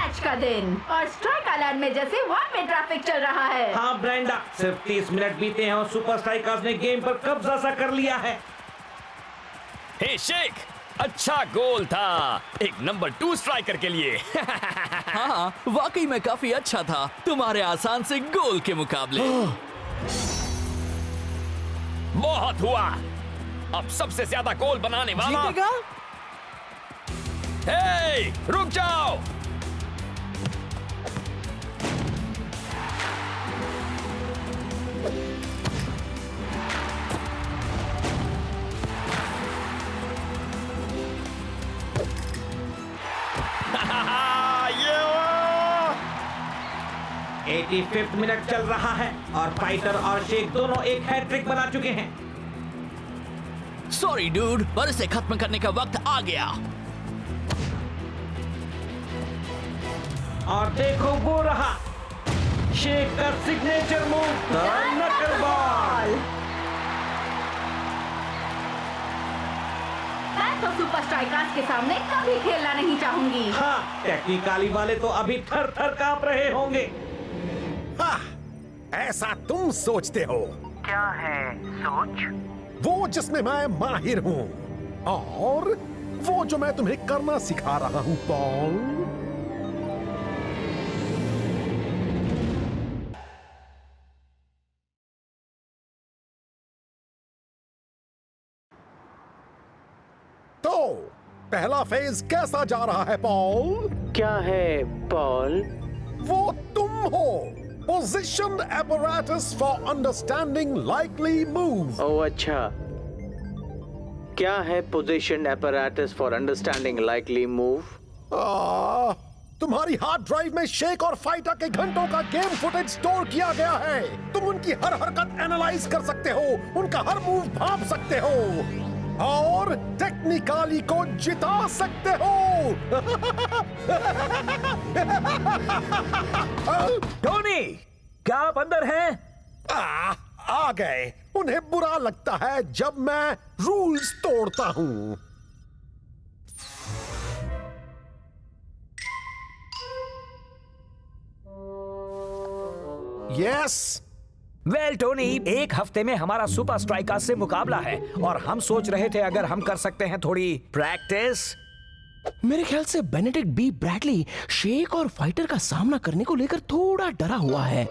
Match का दिन और स्ट्राइक आइलैंड में जैसे वहां पे ट्रैफिक चल रहा है। हाँ ब्रेंडा, सिर्फ 30 मिनट बीते हैं और सुपर स्ट्राइकर्स ने गेम पर कब्जा सा कर लिया है। हे शेख, अच्छा गोल था एक नंबर 2 स्ट्राइकर के लिए। हाँ, वाकई में काफी अच्छा था तुम्हारे आसान से गोल के मुकाबले। बहुत हुआ, अब सबसे ज्यादा गोल बनाने वाला जीतेगा? हे, रुक जाओ। ये 85th मिनट चल रहा है और फाइटर और शेख दोनों एक हैट्रिक बना चुके हैं। सॉरी डूड, पर इसे खत्म करने का वक्त आ गया। और देखो वो रहा शेख का सिग्नेचर मूव, द नकल बॉल। मैं तो सुपर स्ट्राइकर्स के सामने कभी खेलना नहीं चाहूंगी। हाँ, टेक्निकली वाले तो अभी थर थर कांप रहे होंगे। हाँ, ऐसा तुम सोचते हो। क्या है सोच? वो जिसमें मैं माहिर हूँ और वो जो मैं तुम्हें करना सिखा रहा हूँ पॉल। तो पहला फेज कैसा जा रहा है पॉल? क्या है पॉल? वो तुम हो, position apparatus for understanding likely move। ओह अच्छा, क्या है position apparatus for understanding likely move? तुम्हारी हार्ड ड्राइव में शेक और फाइटर के घंटों का गेम फुटेज स्टोर किया गया है। तुम उनकी हर हरकत एनालाइज कर सकते हो, उनका हर मूव भांप सकते हो और टेक्निकली को जिता सकते हो। टोनी, क्या आप अंदर हैं? आ गए। उन्हें बुरा लगता है जब मैं रूल्स तोड़ता हूं। यस। वेल टोनी, एक हफ्ते में हमारा सुपर स्ट्राइकर्स से मुकाबला है और हम सोच रहे थे अगर हम कर सकते हैं थोड़ी प्रैक्टिस। मेरे ख्याल से बेनेडिक्ट बी ब्रैडली शेक और फाइटर का सामना करने को लेकर थोड़ा डरा हुआ है।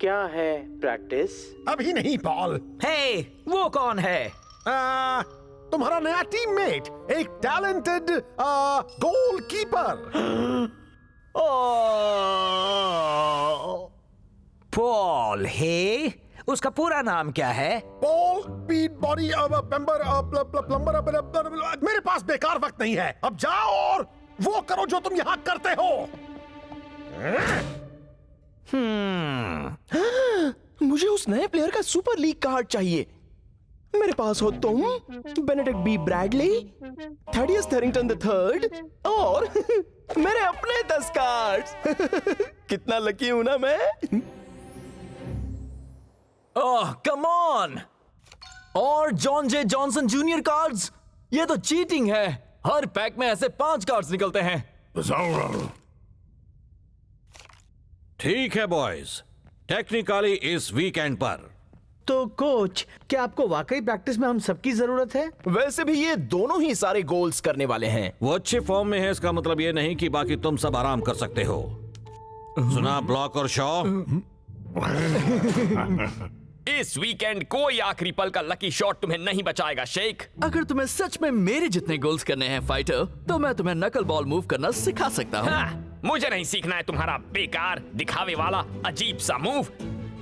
क्या है प्रैक्टिस? अभी नहीं पॉल। हे, वो कौन है? तुम्हारा नया टीममेट, एक टैलेंटेड गोलकीपर। पॉल हे, उसका पूरा नाम क्या है? पॉल पीट बॉडी प्लम्बर। मेरे पास बेकार वक्त नहीं है, अब जाओ और वो करो जो तुम यहाँ करते हो। मुझे उस नए प्लेयर का सुपर लीग कार्ड चाहिए। मेरे पास हो तुम, Benedict B Bradley, Thaddeus Therington III और मेरे अपने 10 कार्ड्स। कितना लकी हूं ना मैं। ओह कम ऑन, और जॉन जे जॉनसन जूनियर कार्ड्स, ये तो चीटिंग है। हर पैक में ऐसे 5 कार्ड्स निकलते हैं। ठीक है बॉयज, टेक्निकली इस वीकेंड पर। तो कोच, क्या आपको वाकई प्रैक्टिस में हम सबकी जरूरत है? वैसे भी ये दोनों ही सारे गोल्स करने वाले हैं। वो अच्छे फॉर्म में है, इसका मतलब ये नहीं कि बाकी तुम सब आराम कर सकते हो। सुना ब्लॉक और शॉ? इस वीकेंड कोई आखिरी पल का लकी शॉट तुम्हें नहीं बचाएगा शेख। अगर तुम्हें सच में मेरे जितने गोल्स करने हैं फाइटर, तो मैं तुम्हें नकल बॉल मूव करना सिखा सकता हूँ। हाँ, मुझे नहीं सीखना है तुम्हारा बेकार दिखावे वाला अजीब सा मूव।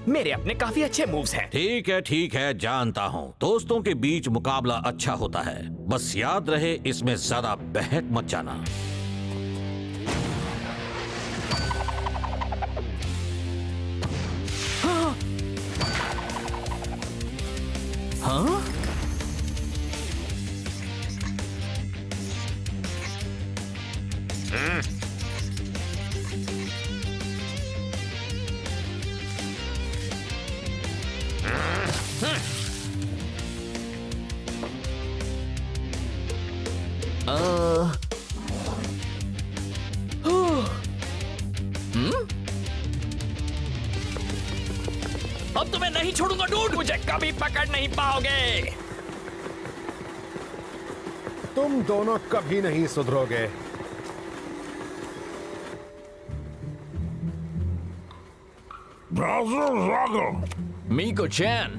मेरे अपने काफी अच्छे मूव्स हैं। ठीक है, जानता हूँ दोस्तों के बीच मुकाबला अच्छा होता है, बस याद रहे इसमें ज्यादा बहक मत जाना। हाँ? नहीं छोड़ूंगा डूड, मुझे कभी पकड़ नहीं पाओगे। तुम दोनों कभी नहीं सुधरोगे। मीको चैन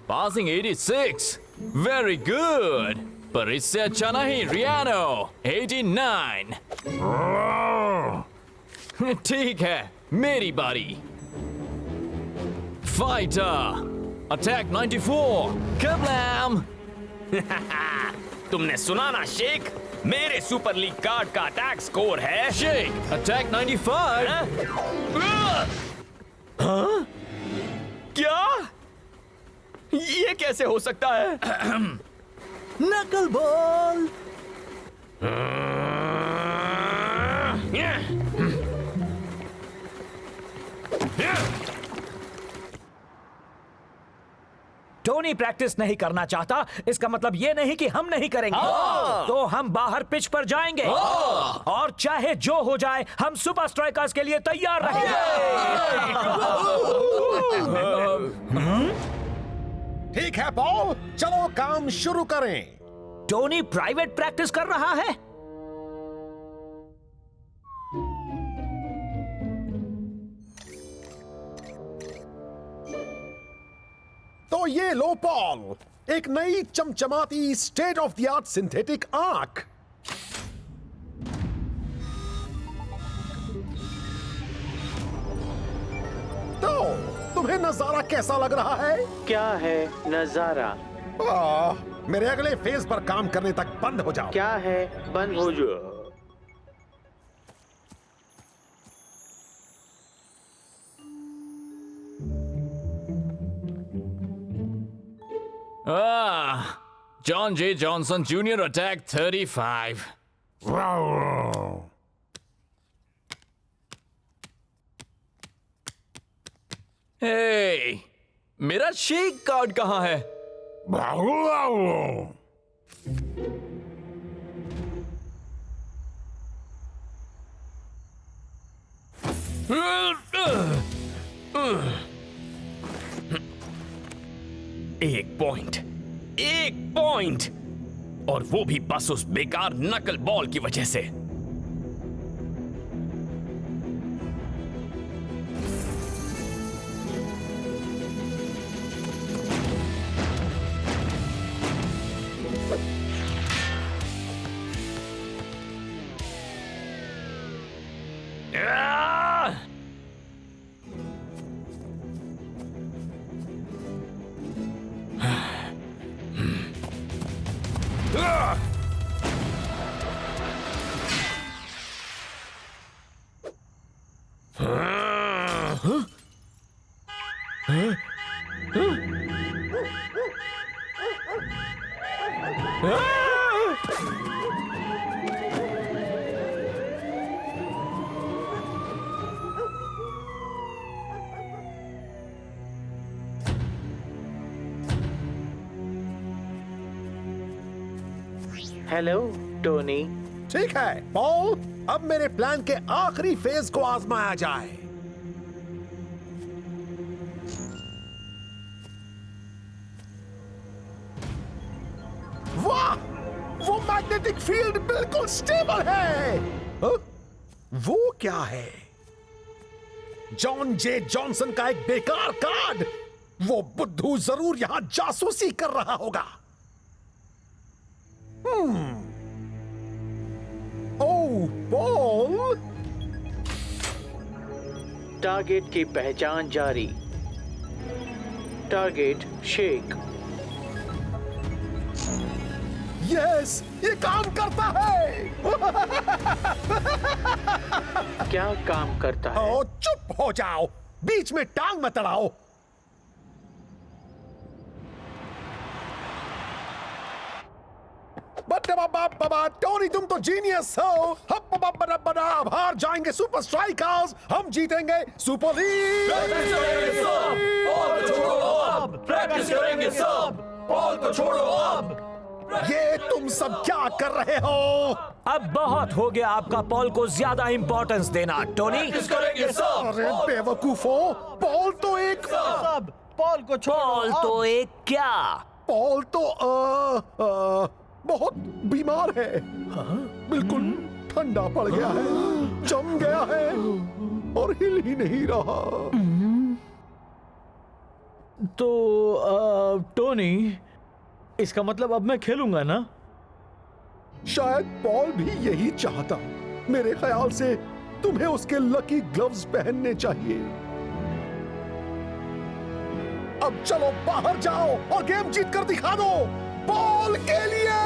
पासिंग 86, वेरी गुड। पर इससे अच्छा नहीं रियानो 89। ठीक है, मेरी बारी। Fighter attack 94, कब्लैम। तुमने सुना ना शेख, मेरे सुपर लीग कार्ड का अटैक स्कोर है शेक अटैक 95। हाँ? क्या ये कैसे हो सकता है? नकल बॉल। टोनी प्रैक्टिस नहीं करना चाहता, इसका मतलब ये नहीं कि हम नहीं करेंगे। तो हम बाहर पिच पर जाएंगे और चाहे जो हो जाए हम सुपर स्ट्राइकर्स के लिए तैयार रहेंगे। ठीक है पॉल, चलो काम शुरू करें। टोनी प्राइवेट प्रैक्टिस कर रहा है। तो ये लो पॉल, एक नई चमचमाती state of the art synthetic आंख। तो तुम्हें नजारा कैसा लग रहा है? क्या है नजारा? मेरे अगले फेज पर काम करने तक बंद हो जाओ। क्या है बंद हो जाओ? John J. Johnson Jr. attack 35. Hey, मेरा शेक कार्ड कहाँ है? एक पॉइंट, और वो भी बस उस बेकार नकल बॉल की वजह से। Hello Tony. ठीक है पॉल, अब मेरे प्लान के आखिरी फेज को आजमाया जाए। वाह, वो मैग्नेटिक फील्ड बिल्कुल स्टेबल है। वो क्या है? जॉन जे जॉनसन का एक बेकार कार्ड। वो बुद्धू जरूर यहां जासूसी कर रहा होगा। ओह पॉल, टारगेट की पहचान जारी। Target shake. यस, ये काम करता है। क्या काम करता है? ओ, चुप हो जाओ, बीच में टांग मत अड़ाओ। टोनी, तुम तो जीनियस हो। अब हार जाएंगे सुपर स्ट्राइकर्स, हम जीतेंगे सुपर लीग। प्रैक्टिस करेंगे सब। बॉल को छोड़ो अब। ये तुम सब क्या कर रहे हो? अब बहुत हो गया आपका पॉल को ज्यादा इंपॉर्टेंस देना, टोनी। प्रैक्टिस करेंगे सब। अरे बेवकूफो, बॉल तो एक पॉल को छोड़ो। पॉल तो एक क्या? पॉल तो बहुत बीमार है। बिल्कुल ठंडा पड़ गया है, जम गया है और हिल ही नहीं रहा। तो टोनी, इसका मतलब अब मैं खेलूंगा ना? शायद पॉल भी यही चाहता। मेरे ख्याल से तुम्हें उसके लकी ग्लव्स पहनने चाहिए। अब चलो बाहर जाओ और गेम जीत कर दिखा दो पॉल के लिए।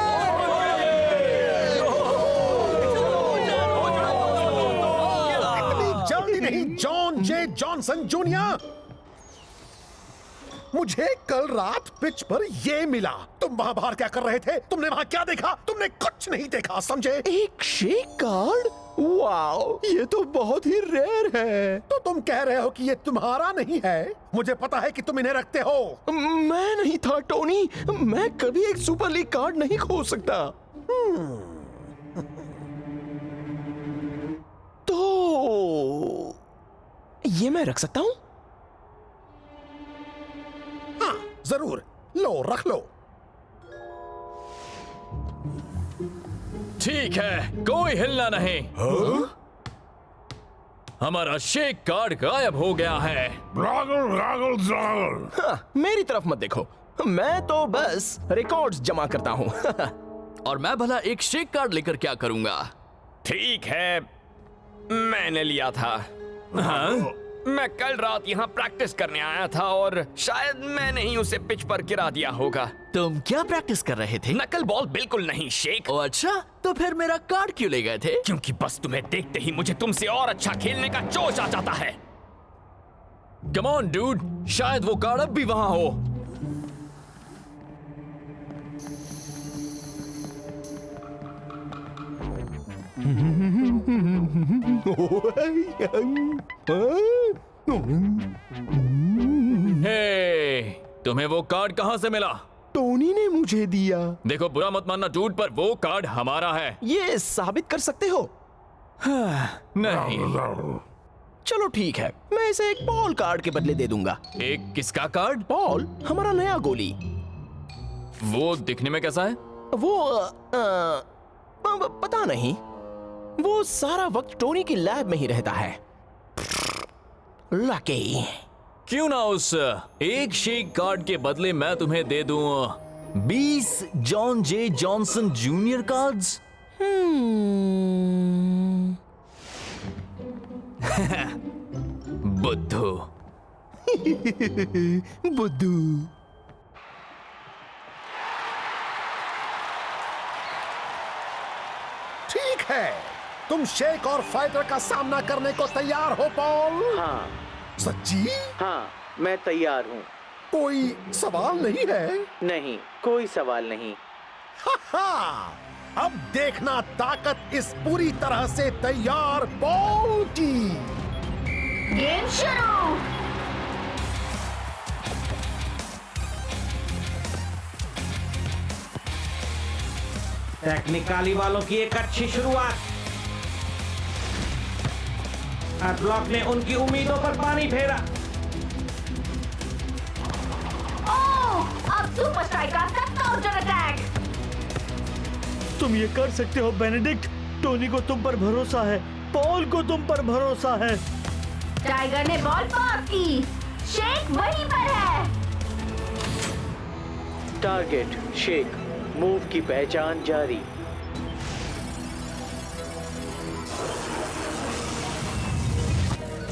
इतनी जल्दी नहीं जॉन जे जॉनसन जूनियर। मुझे कल रात पिच पर ये मिला। तुम वहां बाहर क्या कर रहे थे? तुमने वहां क्या देखा? तुमने कुछ नहीं देखा, समझे? एक शेक कार्ड? वाओ, ये तो बहुत ही रेयर है। तो तुम कह रहे हो कि ये तुम्हारा नहीं है? मुझे पता है कि तुम इन्हें रखते हो। मैं नहीं था टोनी, मैं कभी एक सुपर लीग कार्ड नहीं खो सकता। तो ये मैं रख सकता हूं? हाँ, जरूर। लो, रख लो। ठीक है, कोई हिलना नहीं। हमारा शेक कार्ड गायब हो गया है। हाँ, मेरी तरफ मत देखो, मैं तो बस रिकॉर्ड्स जमा करता हूँ। और मैं भला एक शेक कार्ड लेकर क्या करूंगा? ठीक है, मैंने लिया था। हाँ? मैं कल रात यहाँ प्रैक्टिस करने आया था और शायद मैंने ही उसे पिच पर गिरा दिया होगा। तुम क्या प्रैक्टिस कर रहे थे? नकल बॉल बिल्कुल नहीं शेक। ओ अच्छा, तो फिर मेरा कार्ड क्यों ले गए थे? क्योंकि बस तुम्हें देखते ही मुझे तुमसे और अच्छा खेलने का जोश आ जाता है। कम ऑन डूड, शायद वो कार्ड अब भी वहां हो। हे, तुम्हें वो कार्ड कहां से मिला? टोनी ने मुझे दिया। देखो, बुरा मत मानना डूड, पर वो कार्ड हमारा है। ये साबित कर सकते हो? नहीं। चलो ठीक है, मैं इसे एक पॉल कार्ड के बदले दे दूंगा। एक किसका कार्ड? पॉल, हमारा नया गोली। वो दिखने में कैसा है? वो पता नहीं, वो सारा वक्त टोनी की लैब में ही रहता है। लकी। क्यों ना उस एक शेक कार्ड के बदले मैं तुम्हें दे दूं 20 जॉन जे जॉनसन जूनियर कार्ड्स। बुद्धू। बुद्धू। ठीक है, तुम शेक और फाइटर का सामना करने को तैयार हो पॉल? हाँ सच्ची? हाँ, मैं तैयार हूँ। कोई सवाल नहीं है? नहीं, कोई सवाल नहीं। हा, अब देखना ताकत इस पूरी तरह से तैयार बॉल की। गेम शुरू। टेक्निकली वालों की एक अच्छी शुरुआत। ब्लॉक ने उनकी उम्मीदों पर पानी फेरा। अब सुपर स्ट्राइकर्स का काउंटर अटैक। तुम ये कर सकते हो बेनेडिक्ट। टोनी को तुम पर भरोसा है, पॉल को तुम पर भरोसा है। टाइगर ने बॉल पास की। शेक वहीं पर है। टारगेट शेक, मूव की पहचान जारी।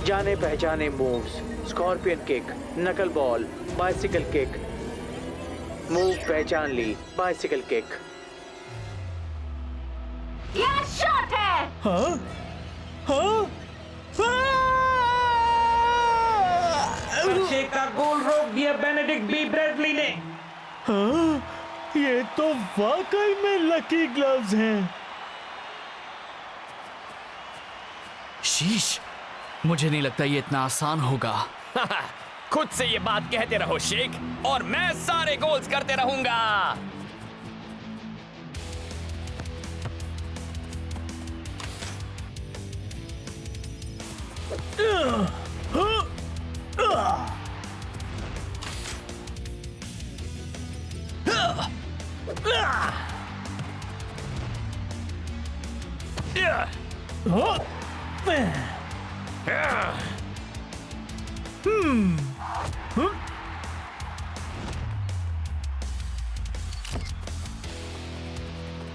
जाने पहचाने मूव्स, स्कॉर्पियन किक, नकल बॉल, बाइसिकल किक। मूव पहचान ली, बाइसिकल किक। क्या शॉट है? हाँ? हाँ? शेक का गोल रोक दिया बेनेडिक्ट बी ब्रैडली ने। हाँ? ये तो वाकई में लकी ग्लव्स हैं। शीश, मुझे नहीं लगता ये इतना आसान होगा। खुद से ये बात कहते रहो शेक, और मैं सारे गोल्स करते रहूंगा।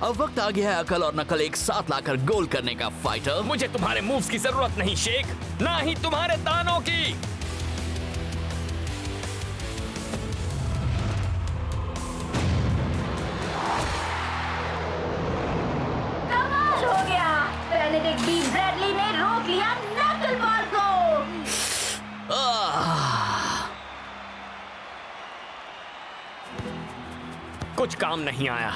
अब वक्त आ गया है अकल और नकल एक साथ लाकर गोल करने का फाइटर। मुझे तुम्हारे मूव्स की जरूरत नहीं शेख, ना ही तुम्हारे दानों की। कमाल हो गया, बेनेडिक्ट बी ब्रैडली ने रोक लिया नकल बॉल को। कुछ काम नहीं आया।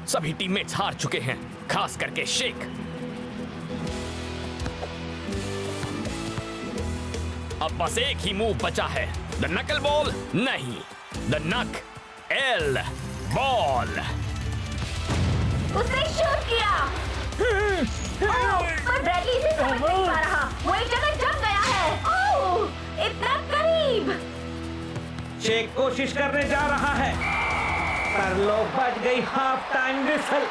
सभी टीममेट्स हार चुके हैं, खास करके शेख। अब बस एक ही मूव बचा है, द नकल बॉल नहीं, द नक एल बॉल। उसने शूट किया। पर ब्रैडली इसे समझ नहीं पा रहा, वो एक जगह जम गया है। ओह, इतना करीब। शेख कोशिश करने जा रहा है, पर लो बच गई हाफ टाइम विसल।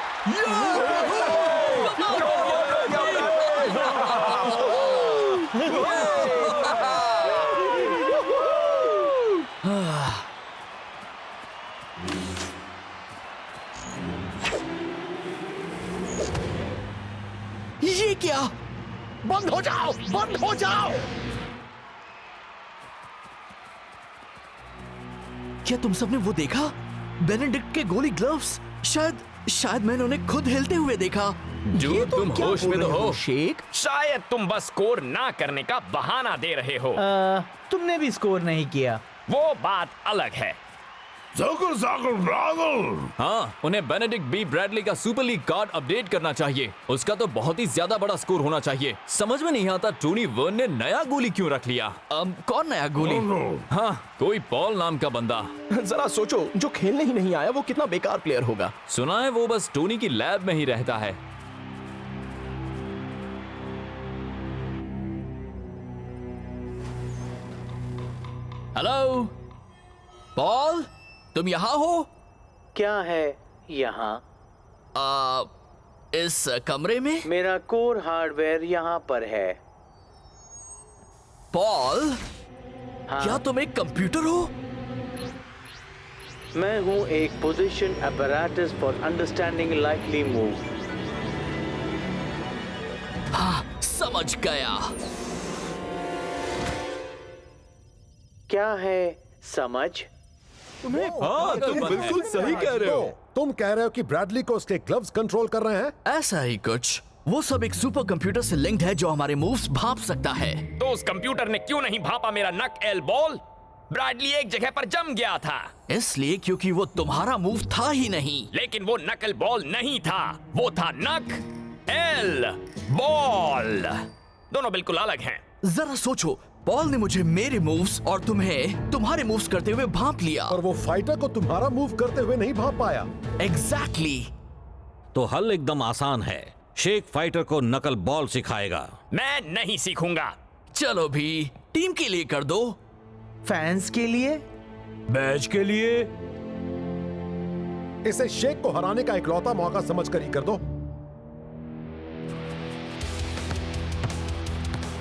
ये क्या? बंद हो जाओ, बंद हो जाओ। क्या तुम सबने वो देखा? बेनेडिक्ट के गोली ग्लव्स। शायद मैंने उन्हें खुद हिलते हुए देखा। जो तुम होश में तो हो शेख। शायद तुम बस स्कोर ना करने का बहाना दे रहे हो। तुमने भी स्कोर नहीं किया। वो बात अलग है। हाँ, उन्हें बेनेडिक्ट बी ब्रैडली का सुपर लीग कार्ड अपडेट करना चाहिए। उसका तो बहुत ही ज्यादा बड़ा स्कोर होना चाहिए। समझ में नहीं आता टोनी वर्न ने नया गोली क्यों रख लिया। कौन नया गोली? हाँ, कोई पॉल नाम का बंदा। जरा सोचो, जो खेलने ही नहीं आया वो कितना बेकार प्लेयर होगा। सुना है वो बस टोनी की लैब में ही रहता है। हेलो पॉल, तुम यहाँ हो? क्या है यहाँ? इस कमरे में? मेरा कोर हार्डवेयर यहाँ पर है। पॉल, हाँ? क्या तुम एक कंप्यूटर हो? मैं हूँ एक position apparatus for understanding likely move. हाँ, समझ गया। क्या है समझ? हाँ, तुम बिल्कुल सही कह रहे हो। तुम कह रहे हो कि ब्रैडली को उसके ग्लव्स कंट्रोल कर रहे हैं? ऐसा ही कुछ। वो सब एक सुपर कंप्यूटर से लिंक्ड है जो हमारे मूव्स भांप सकता है। तो उस कंप्यूटर ने क्यों नहीं भापा मेरा नक एल बॉल? ब्रैडली एक जगह पर जम गया था। इसलिए क्योंकि वो तुम्हारा मूव था ही नहीं। लेकिन वो नकल बॉल नहीं था, वो था नक एल बॉल। दोनों बिल्कुल अलग हैं। जरा सोचो, पॉल ने मुझे मेरे मूव्स और तुम्हें तुम्हारे मूव्स करते हुए भांप लिया। और वो फाइटर को तुम्हारा मूव करते हुए नहीं भांप पाया। एग्जैक्टली। तो हल एकदम आसान है। शेख फाइटर को नकल बॉल सिखाएगा। मैं नहीं सीखूंगा। चलो भी, टीम के लिए कर दो। फैंस के लिए, मैच के लिए। इसे शेख को हराने का इकलौता मौका समझकर ही कर दो।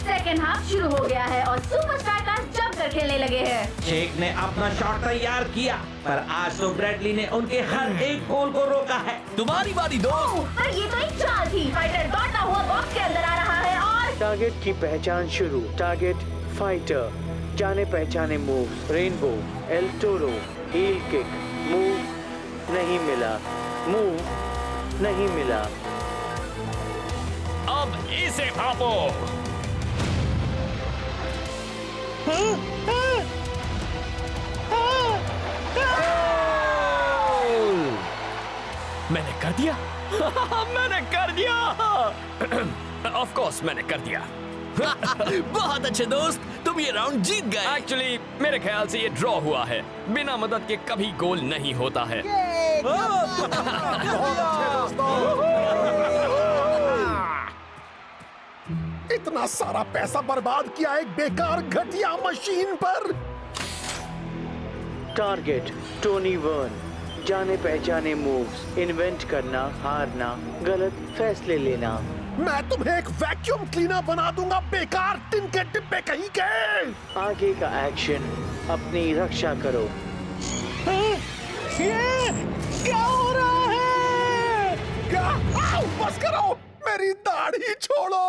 सेकेंड हाफ शुरू हो गया है और सुपर स्ट्राइकर्स जमकर खेलने लगे हैं। शेख ने अपना शॉट तैयार किया, पर आज तो ब्रैडली ने उनके हर एक गोल को रोका है। तुम्हारी बारी दोस्त। पर ये तो एक चाल थी। फाइटर दौड़ता हुआ बॉक्स के अंदर आ रहा है और टारगेट की पहचान शुरू। टारगेट फाइटर, जाने पहचाने move. Rainbow, El Toro, heel kick. Move नहीं मिला, मूव नहीं मिला। अब इसे भापो। मैंने कर दिया। मैंने कर दिया। ऑफ कोर्स मैंने कर दिया। बहुत अच्छे दोस्त, तुम ये राउंड जीत गए। एक्चुअली मेरे ख्याल से ये ड्रॉ हुआ है। बिना मदद के कभी गोल नहीं होता है। इतना सारा पैसा बर्बाद किया एक बेकार घटिया मशीन पर। Target Tony Verne. जाने पहचाने मूव्स, इन्वेंट करना, हारना, गलत फैसले लेना। मैं तुम्हें एक वैक्यूम क्लीनर बना दूंगा, बेकार टिन के डिब्बे कहीं के। आगे का एक्शन, अपनी रक्षा करो। ये क्या हो रहा है? क्या? आओ, बस करो, मेरी दाढ़ी छोड़ो।